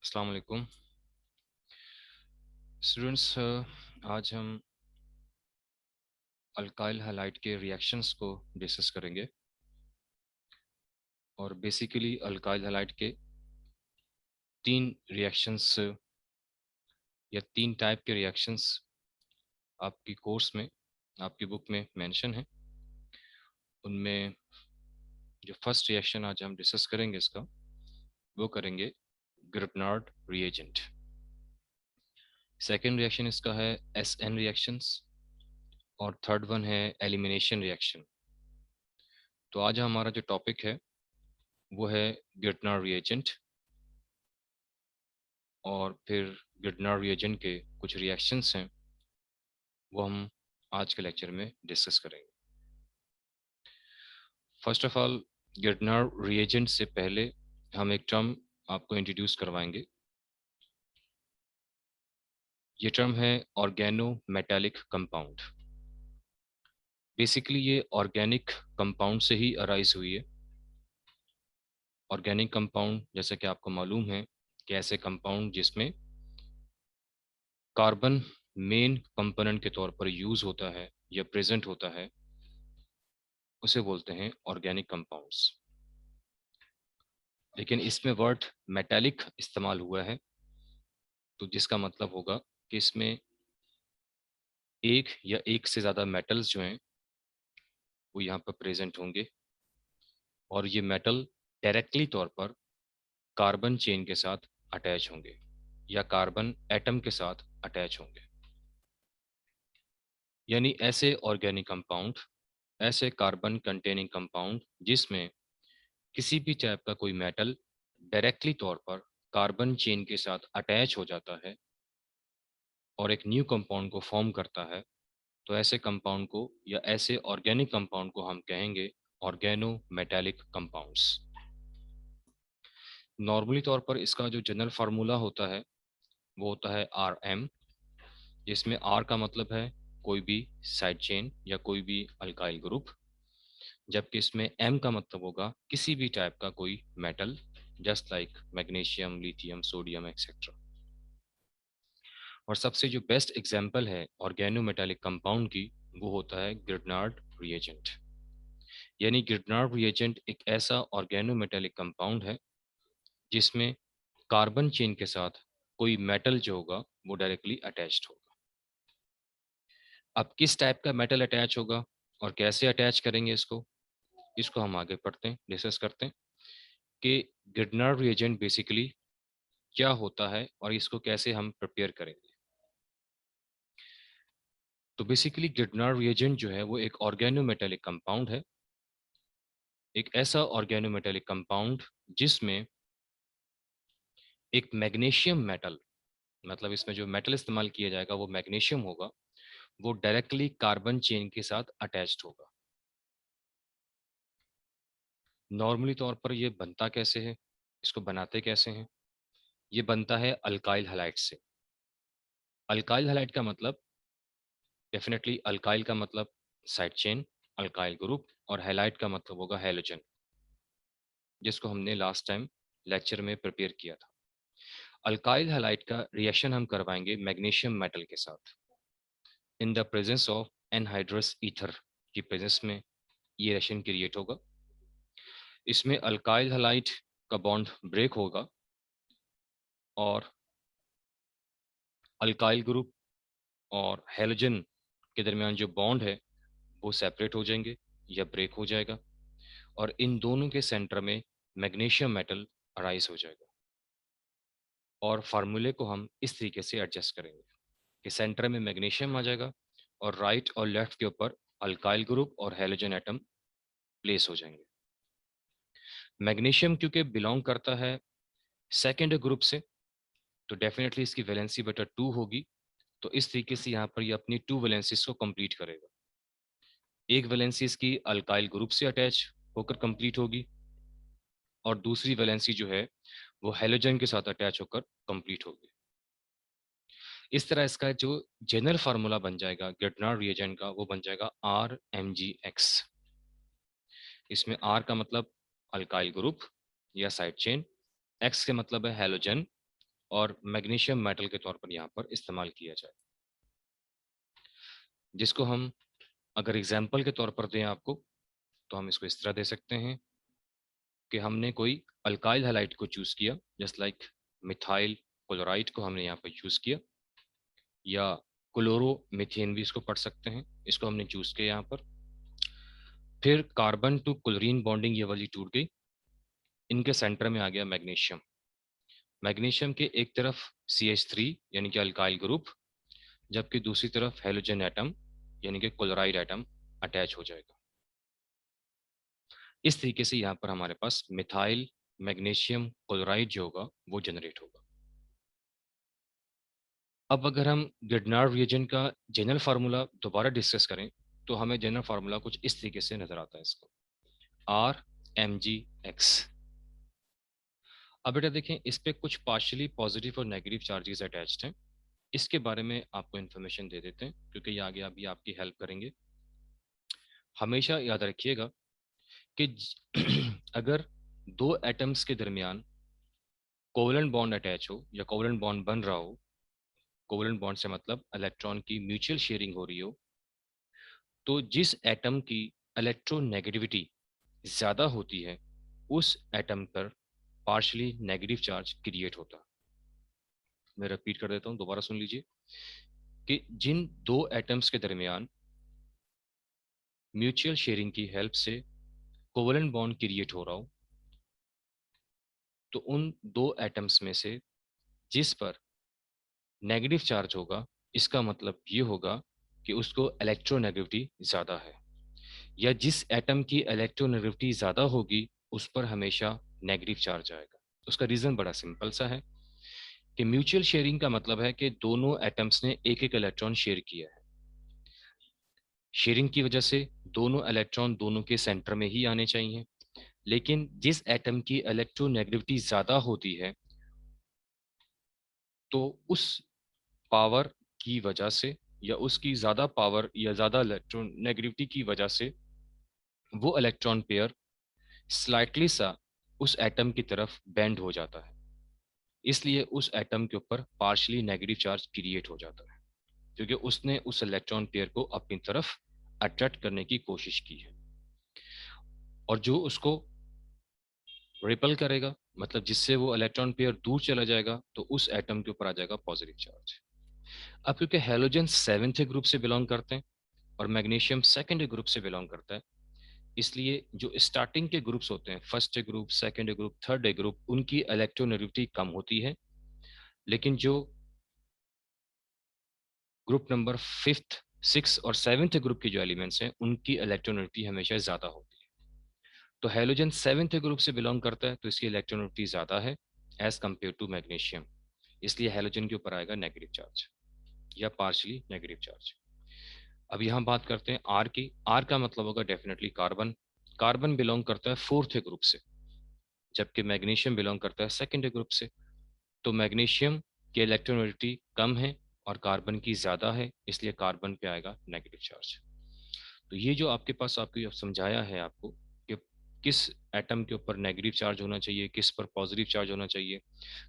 अस्सलाम वालेकुम स्टूडेंट्स। आज हम अल्काइल हैलाइड के रिएक्शंस को डिस्कस करेंगे और बेसिकली अल्काइल हैलाइड के तीन रिएक्शंस या तीन टाइप के रिएक्शंस आपकी कोर्स में आपकी बुक में मेंशन है। उनमें जो फर्स्ट रिएक्शन आज हम डिस्कस करेंगे इसका वो करेंगे ग्रिग्नार्ड रिएजेंट। सेकेंड रिएक्शन इसका है एसएन रिएक्शंस और थर्ड वन है एलिमिनेशन रिएक्शन। तो आज हमारा जो टॉपिक है वो है ग्रिग्नार्ड रिएजेंट और फिर गिर्डनर रिएजेंट के कुछ रिएक्शंस हैं वो हम आज के लेक्चर में डिस्कस करेंगे। फर्स्ट ऑफ ऑल गिर्डनर रिएजेंट से पहले हम एक टर्म आपको इंट्रोड्यूस करवाएंगे। ये टर्म है ऑर्गेनो मेटालिक कंपाउंड। बेसिकली ये ऑर्गेनिक कंपाउंड से ही अराइज हुई है। ऑर्गेनिक कंपाउंड जैसे कि आपको मालूम है कि ऐसे कंपाउंड जिसमें कार्बन मेन कंपोनेंट के तौर पर यूज होता है या प्रेजेंट होता है उसे बोलते हैं ऑर्गेनिक कंपाउंड्स। लेकिन इसमें वर्ड मेटालिक इस्तेमाल हुआ है तो जिसका मतलब होगा कि इसमें एक या एक से ज़्यादा मेटल्स जो हैं वो यहाँ पर प्रेजेंट होंगे और ये मेटल डायरेक्टली तौर पर कार्बन चेन के साथ अटैच होंगे या कार्बन एटम के साथ अटैच होंगे। यानी ऐसे ऑर्गेनिक कंपाउंड, ऐसे कार्बन कंटेनिंग कंपाउंड जिसमें किसी भी टाइप का कोई मेटल डायरेक्टली तौर पर कार्बन चेन के साथ अटैच हो जाता है और एक न्यू कंपाउंड को फॉर्म करता है, तो ऐसे कंपाउंड को या ऐसे ऑर्गेनिक कंपाउंड को हम कहेंगे ऑर्गेनो मेटालिक कंपाउंड्स। नॉर्मली तौर पर इसका जो जनरल फार्मूला होता है वो होता है आर एम, जिसमें आर का मतलब है कोई भी साइड चेन या कोई भी अल्काइल ग्रुप, जबकि इसमें एम का मतलब होगा किसी भी टाइप का कोई metal, just like magnesium, lithium, sodium etcetera. और सबसे जो बेस्ट एग्जाम्पल है ऑर्गेनो मेटालिक कंपाउंड की वो होता है ग्रिग्नार्ड रिएजेंट। यानी ग्रिग्नार्ड रिएजेंट एक ऐसा ऑर्गेनोमेटेलिक कंपाउंड है जिसमें कार्बन चेन के साथ कोई मेटल जो होगा वो डायरेक्टली अटैच्ड होगा। अब किस टाइप का मेटल अटैच होगा और कैसे अटैच करेंगे इसको, इसको हम आगे पढ़ते हैं, डिस्कस करते हैं कि ग्रिग्नार्ड रिएजेंट बेसिकली क्या होता है और इसको कैसे हम प्रिपेयर करेंगे। तो बेसिकली ग्रिग्नार्ड रिएजेंट जो है वो एक ऑर्गेनोमेटेलिक कंपाउंड है, एक ऐसा ऑर्गेनोमेटेलिक कंपाउंड जिसमें एक मैग्नीशियम मेटल, मतलब इसमें जो मेटल इस्तेमाल किया जाएगा वो मैग्नीशियम होगा, वो डायरेक्टली कार्बन चेन के साथ अटैच्ड होगा। नॉर्मली तौर पर ये बनता कैसे है, इसको बनाते कैसे हैं, ये बनता है अल्काइल हैलाइड से। अल्काइल हैलाइड का मतलब डेफिनेटली, अल्काइल का मतलब साइड चेन, अल्काइल ग्रुप, और हैलाइड का मतलब होगा हैलोजन, जिसको हमने लास्ट टाइम लेक्चर में प्रिपेयर किया था। अल्काइल हैलाइड का रिएक्शन हम करवाएंगे मैग्नीशियम मेटल के साथ in the presence of anhydrous ether की प्रेजेंस में ये रिएक्शन क्रिएट होगा। इसमें अल्काइल हैलाइड का बॉन्ड ब्रेक होगा और अल्काइल ग्रुप और हैलोजन के दरमियान जो बॉन्ड है वो सेपरेट हो जाएंगे या ब्रेक हो जाएगा और इन दोनों के सेंटर में मैग्नीशियम मेटल अराइज हो जाएगा। और फार्मूले को हम इस तरीके से एडजस्ट करेंगे कि सेंटर में मैग्नीशियम आ जाएगा और राइट और लेफ्ट के ऊपर अल्काइल ग्रुप और हैलोजन एटम प्लेस हो जाएंगे। मैग्नीशियम क्योंकि बिलोंग करता है सेकेंड ग्रुप से, तो डेफिनेटली इसकी वैलेंसी बटा 2 होगी। तो इस तरीके से यहाँ पर ये अपनी 2 वैलेंसीज को कंप्लीट करेगा। एक वैलेंसी इसकी अल्काइल ग्रुप से अटैच होकर कंप्लीट होगी और दूसरी वैलेंसी जो है वो हैलोजन के साथ अटैच होकर कंप्लीट होगी। इस तरह इसका जो जनरल फार्मूला बन जाएगा ग्रिग्नार्ड रिएजेंट का वो बन जाएगा RMgX। इसमें R का मतलब अल्काइल ग्रुप या साइड चेन, X के मतलब है हैलोजन और मैग्नीशियम मेटल के तौर पर यहाँ पर इस्तेमाल किया जाए, जिसको हम अगर एग्जाम्पल के तौर पर दें आपको, तो हम इसको इस तरह दे सकते हैं कि हमने कोई अल्काइल हैलाइड को चूज किया, जस्ट लाइक मिथाइल क्लोराइड को हमने यहाँ पर चूज किया, या क्लोरो मीथेन भी इसको पढ़ सकते हैं, इसको हमने चूज किया यहाँ पर। फिर कार्बन टू क्लोरीन बॉन्डिंग ये वाली टूट गई, इनके सेंटर में आ गया मैग्नीशियम। मैग्नीशियम के एक तरफ CH3 यानी कि अल्काइल ग्रुप, जबकि दूसरी तरफ हेलोजन एटम यानी कि क्लोराइड एटम अटैच हो जाएगा। इस तरीके से यहाँ पर हमारे पास मिथाइल मैग्नीशियम क्लोराइड जो होगा वो जनरेट होगा। अब अगर हम गिरनार रिएजेंट का जनरल फार्मूला दोबारा डिस्कस करें, तो हमें जनरल फार्मूला कुछ इस तरीके से नजर आता है इसको, RMgX। अब बेटा देखें, इस पे कुछ पार्शियली पॉजिटिव और नेगेटिव चार्जेस अटैच्ड हैं। इसके बारे में आपको इन्फॉर्मेशन दे देते हैं, क्योंकि ये आगे अभी आपकी हेल्प करेंगे। हमेशा याद रखिएगा कि अगर दो एटम्स के दरमियान कोवलेंट बॉन्ड अटैच हो या कोवलेंट बॉन्ड बन रहा हो, कोवलेंट बॉन्ड से मतलब इलेक्ट्रॉन की म्यूचुअल शेयरिंग हो रही हो, तो जिस एटम की इलेक्ट्रोनेगेटिविटी ज्यादा होती है उस एटम पर पार्शली नेगेटिव चार्ज क्रिएट होता है। मैं रिपीट कर देता हूं, दोबारा सुन लीजिए कि जिन दो एटम्स के दरमियान म्यूचुअल शेयरिंग की हेल्प से कोवलेंट बॉन्ड क्रिएट हो रहा हो, तो उन दो एटम्स में से जिस पर नेगेटिव चार्ज होगा, इसका मतलब ये होगा कि उसको इलेक्ट्रोनेगेटिविटी ज्यादा है, या जिस एटम की इलेक्ट्रोनेगेटिविटी ज्यादा होगी उस पर हमेशा नेगेटिव चार्ज आएगा। उसका रीजन बड़ा सिंपल सा है कि म्यूचुअल शेयरिंग का मतलब है कि दोनों एटम्स ने एक एक इलेक्ट्रॉन शेयर किया है। शेयरिंग की वजह से दोनों इलेक्ट्रॉन दोनों के सेंटर में ही आने चाहिए, लेकिन जिस एटम की इलेक्ट्रोनेगेटिविटी ज्यादा होती है, तो उस पावर की वजह से या उसकी ज्यादा पावर या ज्यादा इलेक्ट्रोनेगेटिविटी की वजह से वो इलेक्ट्रॉन पेयर स्लाइटली सा उस एटम की तरफ बेंड हो जाता है, इसलिए उस एटम के ऊपर पार्शली नेगेटिव चार्ज क्रिएट हो जाता है, क्योंकि उसने उस इलेक्ट्रॉन पेयर को अपनी तरफ अट्रैक्ट करने की कोशिश की है। और जो उसको रिपल करेगा, मतलब जिससे वो इलेक्ट्रॉन पेयर दूर चला जाएगा, तो उस एटम के ऊपर आ जाएगा पॉजिटिव चार्ज। अब क्योंकि हेलोजन सेवेंथ ग्रुप से बिलोंग करते हैं और मैग्नीशियम सेकेंड ग्रुप से बिलोंग करता है, इसलिए जो स्टार्टिंग के ग्रुप्स होते हैं, first group, second group, third group, उनकी इलेक्ट्रोनेगेटिविटी कम होती है, लेकिन जो ग्रुप नंबर फिफ्थ, सिक्स और सेवेंथ ग्रुप के जो एलिमेंट्स हैं उनकी इलेक्ट्रोनेगेटिविटी हमेशा ज्यादा होती है। तो हेलोजन सेवेंथ ग्रुप से बिलोंग करता है, तो इसकी इलेक्ट्रोनेगेटिविटी ज्यादा है एज कम्पेयर टू मैग्नीशियम, इसलिए हेलोजन के ऊपर आएगा नेगेटिव चार्ज या पार्शली नेगेटिव चार्ज। अब यहाँ बात करते हैं आर की। आर का मतलब होगा डेफिनेटली कार्बन। कार्बन बिलोंग करता है फोर्थ ग्रुप से, जबकि मैग्नीशियम बिलोंग करता है सेकेंड ग्रुप से। तो मैग्नीशियम की इलेक्ट्रोनेगेटिविटी कम है और कार्बन की ज्यादा है, इसलिए कार्बन पे आएगा नेगेटिव चार्ज। तो ये जो आपके पास आपको समझाया है आपको कि किस एटम के ऊपर नेगेटिव चार्ज होना चाहिए, किस पर पॉजिटिव चार्ज होना चाहिए,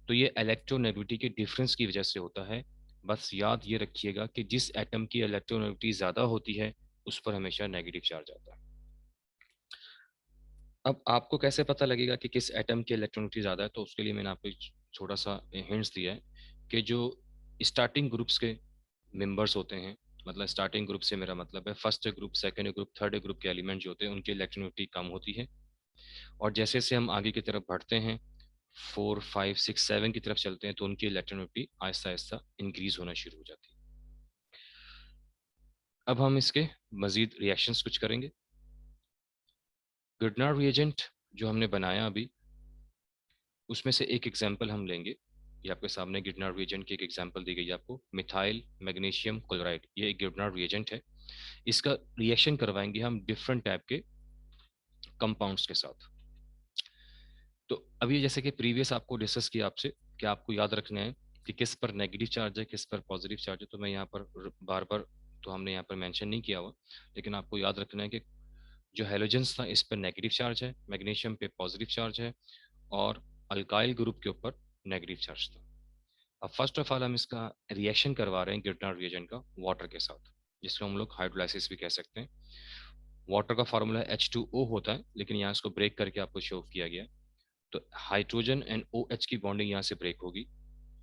तो ये इलेक्ट्रोनेगेटिविटी के डिफरेंस की वजह से होता है। बस याद ये रखिएगा कि जिस एटम की इलेक्ट्रोनेगेटिविटी ज़्यादा होती है उस पर हमेशा नेगेटिव चार्ज आता है। अब आपको कैसे पता लगेगा कि किस एटम की इलेक्ट्रोनेगेटिविटी ज़्यादा है, तो उसके लिए मैंने आपको एक छोटा सा हिंट्स दिया है कि जो स्टार्टिंग ग्रुप्स के मेंबर्स होते हैं, मतलब स्टार्टिंग ग्रुप से मेरा मतलब है first group, second group, third group के एलिमेंट जो होते हैं उनकी इलेक्ट्रोनेगेटिविटी कम होती है, और जैसे जैसे हम आगे की तरफ बढ़ते हैं, 4, 5, 6, 7 की तरफ चलते हैं, तो उनकी इलेक्ट्रोनेगेटिविटी आहिस्ता आहिस्ता इंक्रीज होना शुरू हो जाती है। अब हम इसके मजीद रिएक्शंस कुछ करेंगे। गुडनर रिएजेंट जो हमने बनाया अभी, उसमें से एक एग्जाम्पल हम लेंगे। ये आपके सामने गिरनार रिएजेंट की एक एग्जाम्पल दी गई है आपको, मिथाइल मैग्नीशियम क्लोराइड। ये एक गिरनार रिएजेंट है, इसका रिएक्शन करवाएंगे हम डिफरेंट टाइप के कंपाउंड्स के साथ। तो अभी जैसे कि प्रीवियस आपको डिस्कस किया आपसे कि आपको याद रखना है कि किस पर नेगेटिव चार्ज है, किस पर पॉजिटिव चार्ज है, तो मैं यहाँ पर बार बार तो हमने यहाँ पर मेंशन नहीं किया हुआ, लेकिन आपको याद रखना है कि जो हेलोजेंस था इस पर नेगेटिव चार्ज है, मैग्नीशियम पे पॉजिटिव चार्ज है, और अल्काइल ग्रुप के ऊपर नेगेटिव चार्ज था। अब फर्स्ट ऑफ ऑल हम इसका रिएक्शन करवा रहे हैं गिरटनर रिएजेंट का वाटर के साथ, जिसको हम लोग हाइड्रोलाइसिस भी कह सकते हैं। वाटर का फार्मूला H2O होता है, लेकिन यहाँ इसको ब्रेक करके आपको शो किया गया है। तो हाइड्रोजन एंड OH की बॉन्डिंग यहाँ से ब्रेक होगी।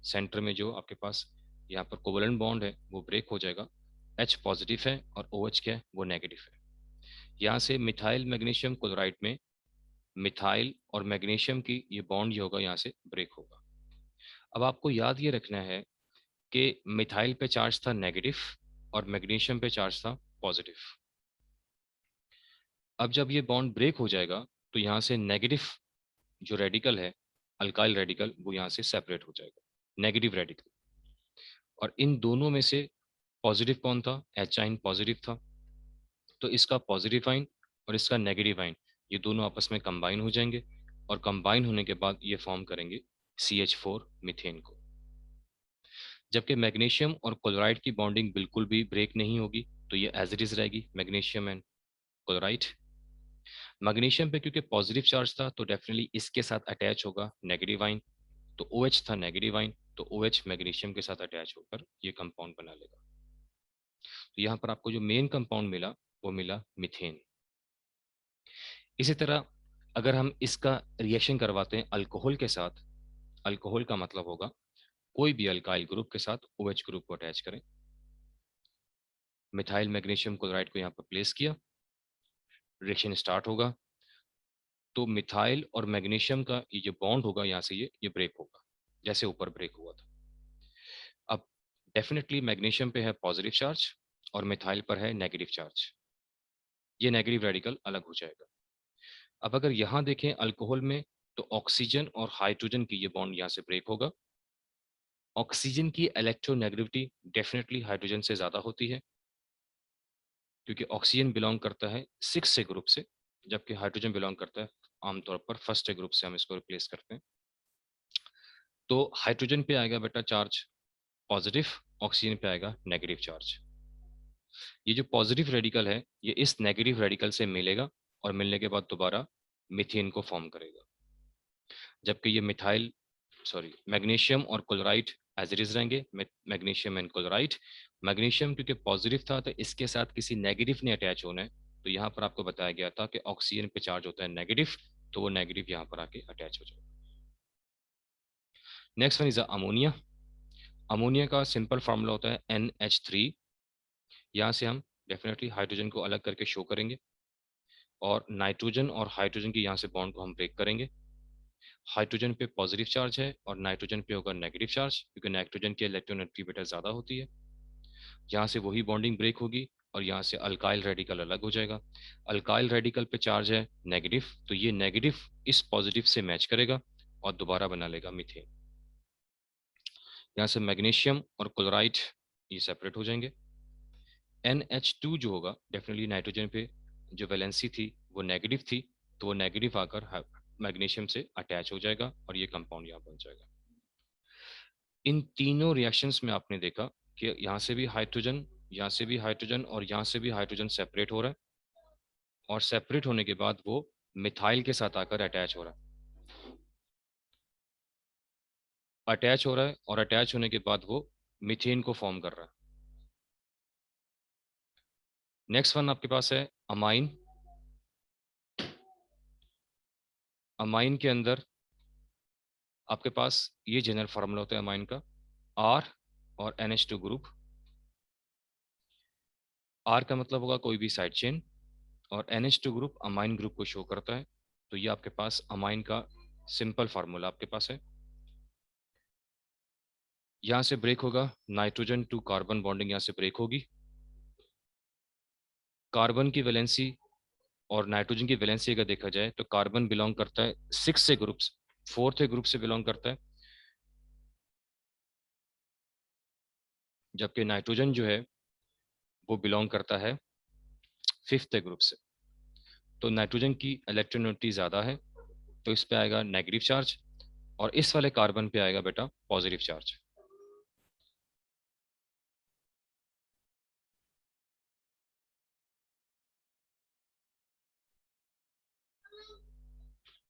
सेंटर में जो आपके पास यहाँ पर कोवलेंट बॉन्ड है वो ब्रेक हो जाएगा। H पॉजिटिव है और OH क्या है, वो नेगेटिव है। यहाँ से मिथाइल मैग्नीशियम क्लोराइड में मिथाइल और मैग्नीशियम की ये बॉन्ड जो होगा यहाँ से ब्रेक होगा। अब आपको याद ये रखना है कि मिथाइल पे चार्ज था नेगेटिव और मैग्नीशियम पे चार्ज था पॉजिटिव। अब जब ये बॉन्ड ब्रेक हो जाएगा तो यहाँ से नेगेटिव जो रेडिकल है, अल्काइल रेडिकल, वो यहाँ से सेपरेट हो जाएगा, नेगेटिव रेडिकल। और इन दोनों में से पॉजिटिव कौन था, एच आइन पॉजिटिव था। तो इसका पॉजिटिव आइन और इसका नेगेटिव आइन ये दोनों आपस में कंबाइन हो जाएंगे, और कंबाइन होने के बाद ये फॉर्म करेंगे CH4 मीथेन को। जबकि मैग्नीशियम और क्लोराइड की बॉन्डिंग बिल्कुल भी ब्रेक नहीं होगी, तो ये एज इट इज रहेगी, मैग्नीशियम एंड क्लोराइड। मैग्नीशियम पे क्योंकि पॉजिटिव चार्ज था तो डेफिनेटली इसके साथ अटैच होगा नेगेटिव आइन, तो OH था नेगेटिव आइन, तो OH मैग्नीशियम के साथ अटैच होकर ये कंपाउंड बना लेगा। तो यहाँ पर आपको जो मेन कंपाउंड मिला वो मिला मीथेन। इसी तरह अगर हम इसका रिएक्शन करवाते हैं अल्कोहल के साथ, अल्कोहल का मतलब होगा कोई भी अल्काइल ग्रुप के साथ OH ग्रुप को अटैच करें। मिथाइल मैग्नीशियम क्लोराइड को यहाँ पर प्लेस किया, रिएक्शन स्टार्ट होगा, तो मिथाइल और मैग्नीशियम का ये जो बॉन्ड होगा यहाँ से ये ब्रेक होगा, जैसे ऊपर ब्रेक हुआ था। अब डेफिनेटली मैग्नीशियम पे है पॉजिटिव चार्ज और मिथाइल पर है नेगेटिव चार्ज, ये नेगेटिव रेडिकल अलग हो जाएगा। अब अगर यहाँ देखें अल्कोहल में, तो ऑक्सीजन और हाइड्रोजन की ये बॉन्ड यहाँ से ब्रेक होगा। ऑक्सीजन की इलेक्ट्रोनेगेटिविटी डेफिनेटली हाइड्रोजन से ज़्यादा होती है, क्योंकि ऑक्सीजन बिलोंग करता है 6 से ग्रुप से, जबकि हाइड्रोजन बिलोंग करता है आमतौर पर फर्स्ट ग्रुप से, हम इसको रिप्लेस करते हैं। तो हाइड्रोजन पे आएगा बेटा चार्ज पॉजिटिव, ऑक्सीजन पे आएगा नेगेटिव चार्ज। ये जो पॉजिटिव रेडिकल है ये इस नेगेटिव रेडिकल से मिलेगा और मिलने के बाद दोबारा मीथेन को फॉर्म करेगा। जबकि ये मिथाइल सॉरी मैग्नीशियम और क्लोराइड एज इट इज रहेंगे, मैग्नीशियम एंड क्लोराइड। मैग्नीशियम क्योंकि पॉजिटिव था तो इसके साथ किसी नेगेटिव ने अटैच होना है, तो यहाँ पर आपको बताया गया था कि ऑक्सीजन पे चार्ज होता है नेगेटिव, तो वो नेगेटिव यहाँ पर आके अटैच हो जाएगा। Next one is ammonia. Ammonia का सिंपल फार्मूला होता है NH3। यहाँ से हम डेफिनेटली हाइड्रोजन को अलग करके शो करेंगे और नाइट्रोजन और हाइड्रोजन की यहाँ से बॉन्ड को हम ब्रेक करेंगे। हाइड्रोजन पे पॉजिटिव चार्ज है और नाइट्रोजन पे होगा नेगेटिव चार्ज, क्योंकि नाइट्रोजन की इलेक्ट्रोनेगेटिविटी बेटा ज़्यादा होती है। यहाँ से वही बॉन्डिंग ब्रेक होगी और यहाँ से अल्काइल रेडिकल अलग हो जाएगा। अल्काइल रेडिकल पे चार्ज है नेगेटिव, तो ये नेगेटिव इस पॉजिटिव से मैच करेगा और दोबारा बना लेगा मीथेन। यहाँ से मैग्नीशियम और क्लोराइड ये सेपरेट हो जाएंगे। NH2 जो होगा डेफिनेटली नाइट्रोजन पे जो वैलेंसी थी वो नेगेटिव थी, तो वो नेगेटिव आकर मैग्नीशियम से अटैच हो जाएगा और ये कंपाउंड यहाँ बन जाएगा। इन तीनों रिएक्शंस में आपने देखा कि यहाँ से भी हाइड्रोजन, यहाँ से भी हाइड्रोजन और यहाँ से भी हाइड्रोजन सेपरेट हो रहा है, और सेपरेट होने के बाद वो मिथाइल के साथ आकर अटैच हो रहा है, अटैच हो रहा है, और अटैच होने के बाद वो मीथेन को फॉर्म कर रहा है। नेक्स्ट वन आपके पास है अमाइन। अमाइन के अंदर आपके पास ये जनरल फार्मूला होता है अमाइन का, R और NH2 ग्रुप। R का मतलब होगा कोई भी साइड चेन, और NH2 ग्रुप अमाइन ग्रुप को शो करता है। तो ये आपके पास अमाइन का सिंपल फार्मूला आपके पास है। यहाँ से ब्रेक होगा, नाइट्रोजन टू कार्बन बॉन्डिंग यहाँ से ब्रेक होगी। कार्बन की वैलेंसी और नाइट्रोजन की वैलेंसी अगर देखा जाए तो कार्बन बिलोंग करता है 6 से ग्रुप, 4th ग्रुप से बिलोंग करता है, जबकि नाइट्रोजन जो है वो बिलोंग करता है 5th ग्रुप से। तो नाइट्रोजन की इलेक्ट्रोनेगेटिविटी ज़्यादा है, तो इस पे आएगा नेगेटिव चार्ज, और इस वाले कार्बन पे आएगा बेटा पॉजिटिव चार्ज।